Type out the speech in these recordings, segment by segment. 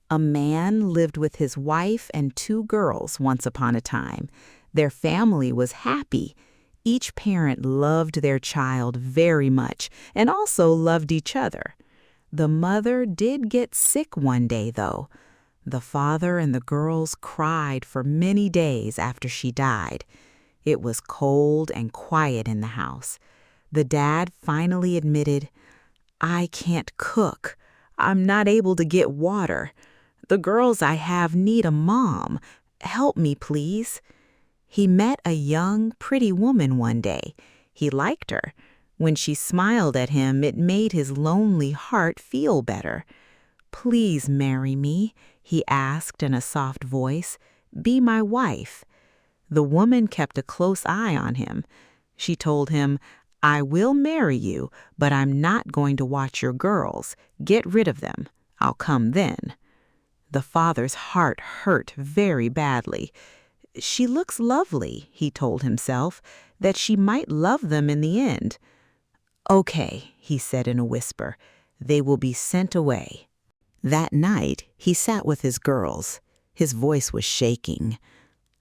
A man lived with his wife and two girls once upon a time. Their family was happy. Each parent loved their child very much and also loved each other. The mother did get sick one day, though. The father and the girls cried for many days after she died. It was cold and quiet in the house. The dad finally admitted, "I can't cook. I'm not able to get water. The girls I have need a mom. Help me, please." He met a young, pretty woman one day. He liked her. When she smiled at him, it made his lonely heart feel better. "Please marry me," he asked in a soft voice. "Be my wife." The woman kept a close eye on him. She told him, "I will marry you, but I'm not going to watch your girls. Get rid of them. I'll come then." The father's heart hurt very badly. "She looks lovely," he told himself, "that she might love them in the end." "Okay," he said in a whisper, "they will be sent away." That night, he sat with his girls. His voice was shaking.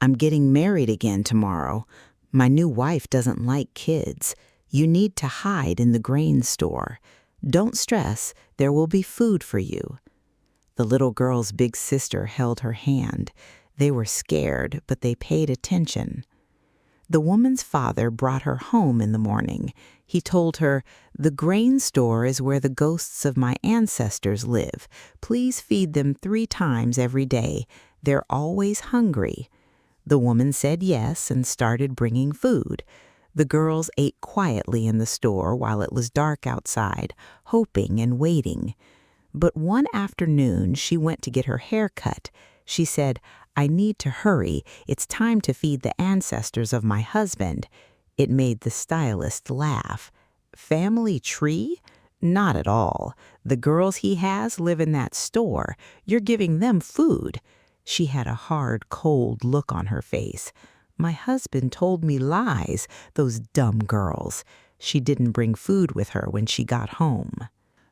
"I'm getting married again tomorrow. My new wife doesn't like kids. You need to hide in the grain store. Don't stress, there will be food for you." The little girl's big sister held her hand. They were scared, but they paid attention. The woman's father brought her home in the morning. He told her, "The grain store is where the ghosts of my ancestors live. Please feed them 3 times every day. They're always hungry." The woman said yes and started bringing food. The girls ate quietly in the store while it was dark outside, hoping and waiting. But one afternoon, she went to get her hair cut. She said, "I need to hurry. It's time to feed the ancestors of my husband." It made the stylist laugh. "Family tree? Not at all. The girls he has live in that store. You're giving them food." She had a hard, cold look on her face. "My husband told me lies, those dumb girls." She didn't bring food with her when she got home.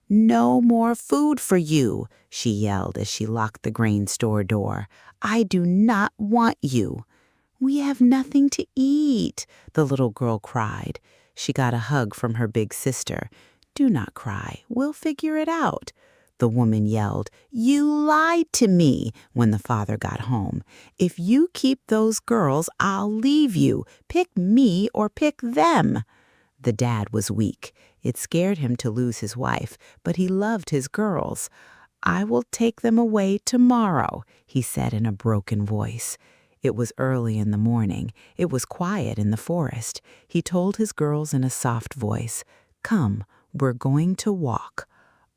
"No more food for you," she yelled as she locked the grain store door. "I do not want you." "We have nothing to eat," the little girl cried. She got a hug from her big sister. "Do not cry. We'll figure it out." The woman yelled, "You lied to me," when the father got home. "If you keep those girls, I'll leave you. Pick me or pick them." The dad was weak. It scared him to lose his wife, but he loved his girls. "I will take them away tomorrow," he said in a broken voice. It was early in the morning. It was quiet in the forest. He told his girls in a soft voice, "Come, we're going to walk."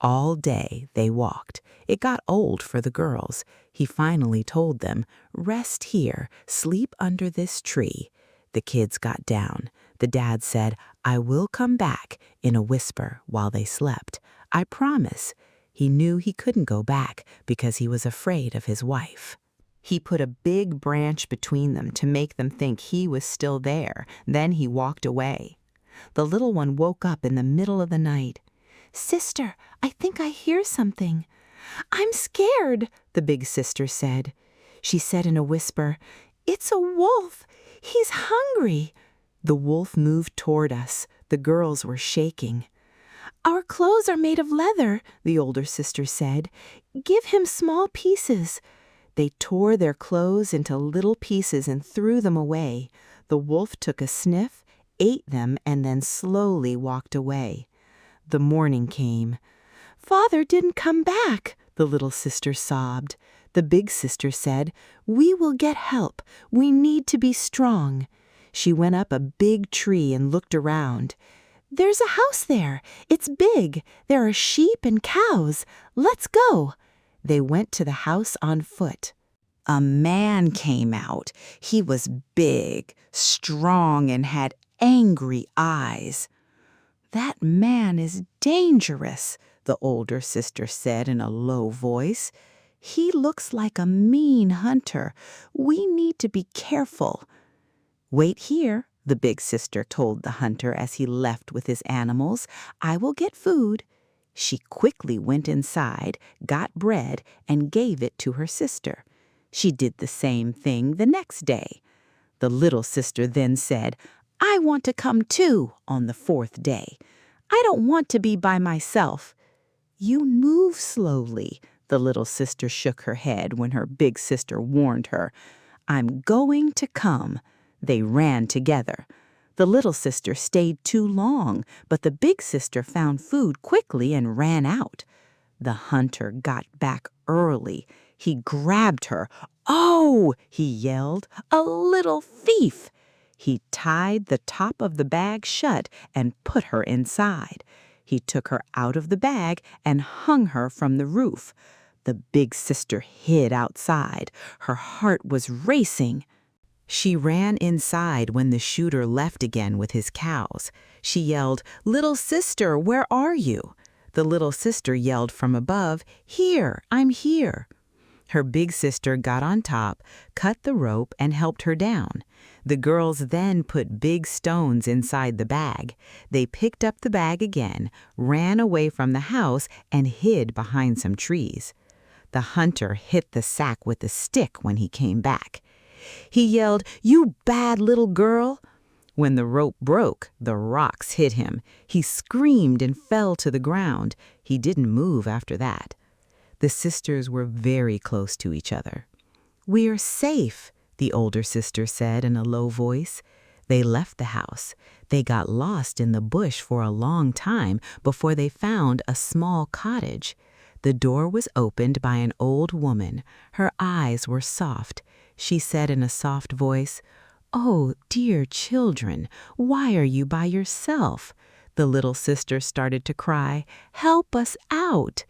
All day they walked. It got old for the girls. He finally told them, "Rest here, sleep under this tree." The kids got down. The dad said, "I will come back," in a whisper while they slept. "I promise." He knew he couldn't go back because he was afraid of his wife. He put a big branch between them to make them think he was still there. Then he walked away. The little one woke up in the middle of the night. "Sister, I think I hear something." "I'm scared," the big sister said. She said in a whisper, "It's a wolf. He's hungry." The wolf moved toward us. The girls were shaking. "Our clothes are made of leather," the older sister said. "Give him small pieces." They tore their clothes into little pieces and threw them away. The wolf took a sniff, ate them, and then slowly walked away. The morning came. "Father didn't come back," the little sister sobbed. The big sister said, "We will get help. We need to be strong." She went up a big tree and looked around. "There's a house there. It's big. There are sheep and cows. Let's go." They went to the house on foot. A man came out. He was big, strong, and had angry eyes. "That man is dangerous," the older sister said in a low voice. "He looks like a mean hunter. We need to be careful." "Wait here," the big sister told the hunter as he left with his animals. "I will get food." She quickly went inside, got bread, and gave it to her sister. She did the same thing the next day. The little sister then said, "I want to come too on the fourth day. I don't want to be by myself." "You move slowly." The little sister shook her head when her big sister warned her. "I'm going to come." They ran together. The little sister stayed too long, but the big sister found food quickly and ran out. The hunter got back early. He grabbed her. "Oh!" he yelled, "a little thief!" He tied the top of the bag shut and put her inside. He took her out of the bag and hung her from the roof. The big sister hid outside. Her heart was racing. She ran inside when the shooter left again with his cows. She yelled, "Little sister, where are you?" The little sister yelled from above, "Here, I'm here." Her big sister got on top, cut the rope, and helped her down. The girls then put big stones inside the bag. They picked up the bag again, ran away from the house, and hid behind some trees. The hunter hit the sack with a stick when he came back. He yelled, "You bad little girl!" When the rope broke, the rocks hit him. He screamed and fell to the ground. He didn't move after that. The sisters were very close to each other. "We're safe," the older sister said in a low voice. They left the house. They got lost in the bush for a long time before they found a small cottage. The door was opened by an old woman. Her eyes were soft. She said in a soft voice, "Oh, dear children, why are you by yourself?" The little sister started to cry, "Help us out."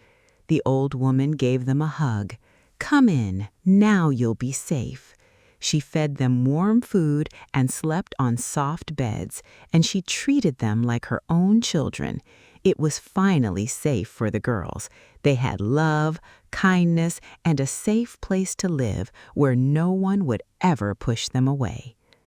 The old woman gave them a hug. "Come in, now you'll be safe." She fed them warm food and slept on soft beds, and she treated them like her own children. It was finally safe for the girls. They had love, kindness, and a safe place to live where no one would ever push them away.